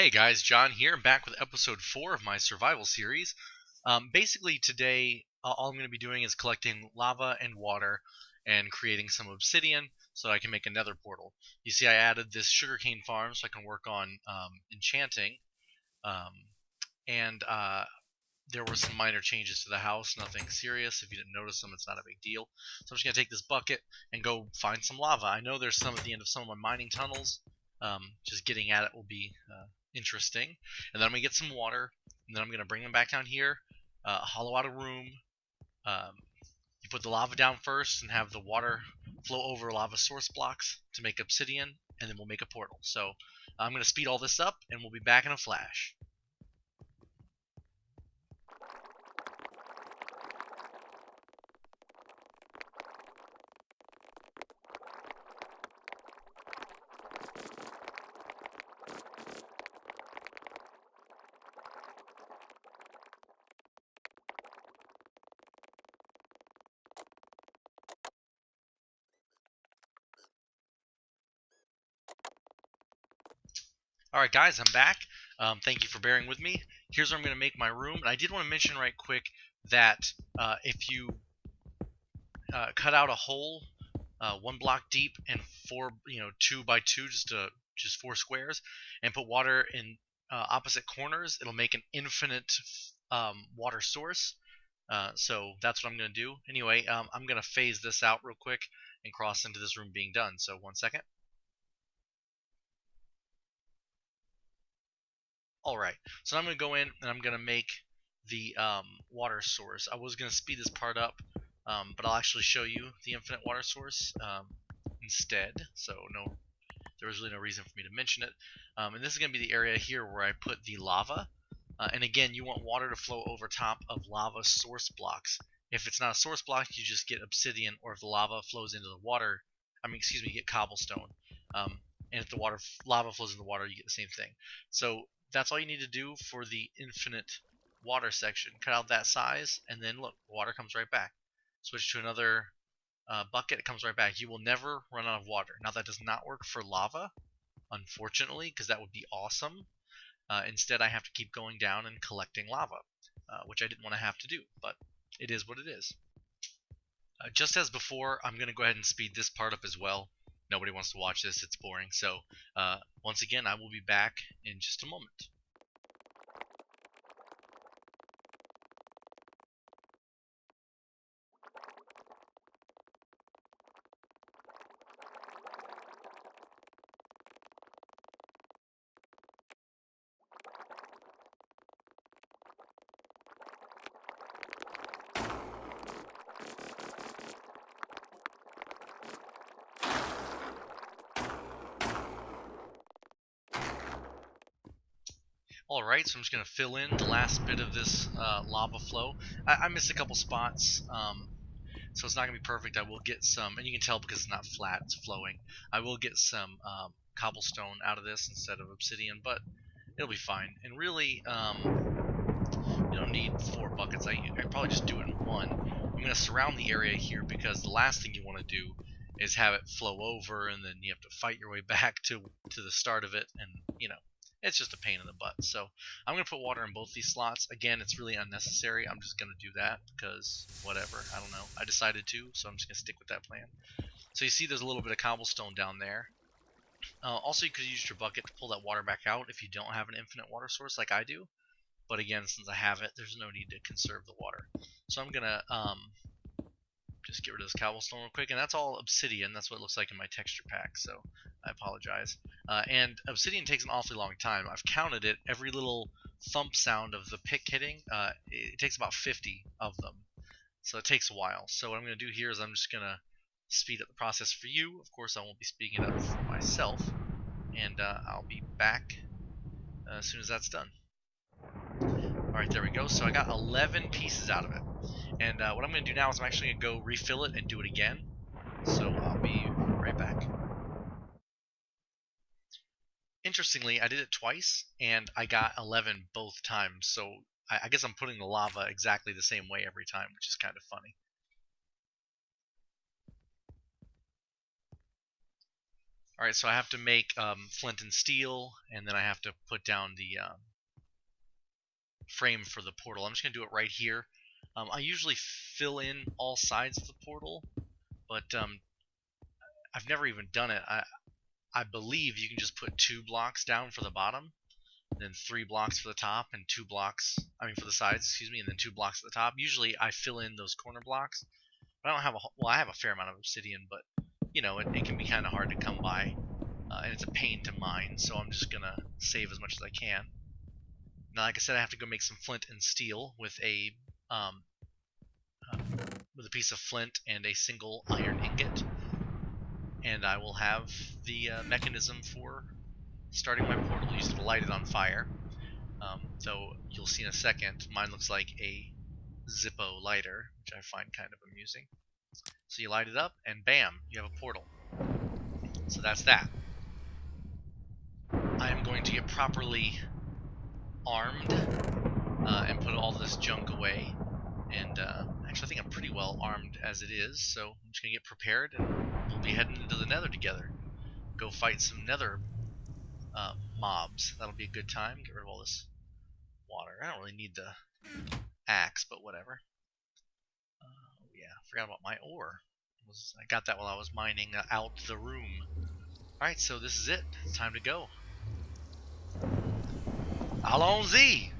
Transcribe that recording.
Hey guys, John here, back with episode 4 of my survival series. Basically today, all I'm going to be doing is collecting lava and water and creating some obsidian so that I can make a nether portal. You see I added this sugarcane farm so I can work on enchanting, um, and there were some minor changes to the house, nothing serious. If you didn't notice them, it's not a big deal. So I'm just going to take this bucket and go find some lava. I know there's some at the end of some of my mining tunnels. Just getting at it will be interesting. And then I'm going to get some water, and then I'm going to bring them back down here, hollow out a room. You put the lava down first and have the water flow over lava source blocks to make obsidian, and then we'll make a portal. So I'm going to speed all this up, and we'll be back in a flash. Alright guys, I'm back. Thank you for bearing with me. Here's where I'm going to make my room. And I did want to mention right quick that if you cut out a hole 1 block deep and 2 by 2, just 4 squares, and put water in opposite corners, it'll make an infinite water source. So that's what I'm going to do. Anyway, I'm going to phase this out real quick and cross into this room being done. So 1 second. Alright, so I'm going to go in and I'm going to make the water source. I was going to speed this part up, but I'll actually show you the infinite water source instead. So there was really no reason for me to mention it. And this is going to be the area here where I put the lava. And again, you want water to flow over top of lava source blocks. If it's not a source block, you just get obsidian, or if the lava flows into the water, you get cobblestone. And if the lava flows in the water, you get the same thing. So that's all you need to do for the infinite water section. Cut out that size, and then look, water comes right back. Switch to another bucket, it comes right back. You will never run out of water. Now that does not work for lava, unfortunately, because that would be awesome. Instead, I have to keep going down and collecting lava, which I didn't want to have to do, but it is what it is. Just as before, I'm going to go ahead and speed this part up as well. Nobody wants to watch this, it's boring. So once again, I will be back in just a moment. Alright, so I'm just going to fill in the last bit of this lava flow. I missed a couple spots, so it's not going to be perfect. I will get some, and you can tell because it's not flat, it's flowing. I will get some cobblestone out of this instead of obsidian, but it'll be fine. And really, you don't need 4 buckets. I probably just do it in 1. I'm going to surround the area here because the last thing you want to do is have it flow over, and then you have to fight your way back to the start of it, and it's just a pain in the butt. So I'm going to put water in both these slots. Again, it's really unnecessary. I'm just going to do that because whatever. I don't know. I decided to, so I'm just going to stick with that plan. So you see there's a little bit of cobblestone down there. Also, you could use your bucket to pull that water back out if you don't have an infinite water source like I do. But again, since I have it, there's no need to conserve the water. So I'm going to just get rid of this cobblestone real quick, and that's all obsidian. That's what it looks like in my texture pack, so I apologize. And obsidian takes an awfully long time. I've counted it. Every little thump sound of the pick hitting, it takes about 50 of them, so it takes a while. So what I'm going to do here is I'm just going to speed up the process for you. Of course, I won't be speeding it up for myself, and I'll be back as soon as that's done. Alright, there we go. So I got 11 pieces out of it. And what I'm going to do now is I'm actually going to go refill it and do it again. So I'll be right back. Interestingly, I did it twice, and I got 11 both times. So I guess I'm putting the lava exactly the same way every time, which is kind of funny. Alright, so I have to make flint and steel, and then I have to put down the frame for the portal. I'm just going to do it right here. I usually fill in all sides of the portal, but I've never even done it. I believe you can just put 2 blocks down for the bottom, then 3 blocks for the top, and 2 blocks, for the sides, excuse me, and then 2 blocks at the top. Usually I fill in those corner blocks. But I don't have I have a fair amount of obsidian, but, you know, it can be kind of hard to come by, and it's a pain to mine, so I'm just going to save as much as I can. Now, like I said, I have to go make some flint and steel with a piece of flint and a single iron ingot, and I will have the mechanism for starting my portal. Use it to light it on fire. Though you'll see in a second, mine looks like a Zippo lighter, which I find kind of amusing. So you light it up, and bam, you have a portal. So that's that. I am going to get properly armed and put all this junk away. And actually, I think I'm pretty well armed as it is, so I'm just going to get prepared, and we'll be heading into the Nether together. Go fight some Nether mobs. That'll be a good time. Get rid of all this water. I don't really need the axe, but whatever. Oh yeah, forgot about my ore. I got that while I was mining out the room. Alright, so this is it. It's time to go. Allons-y!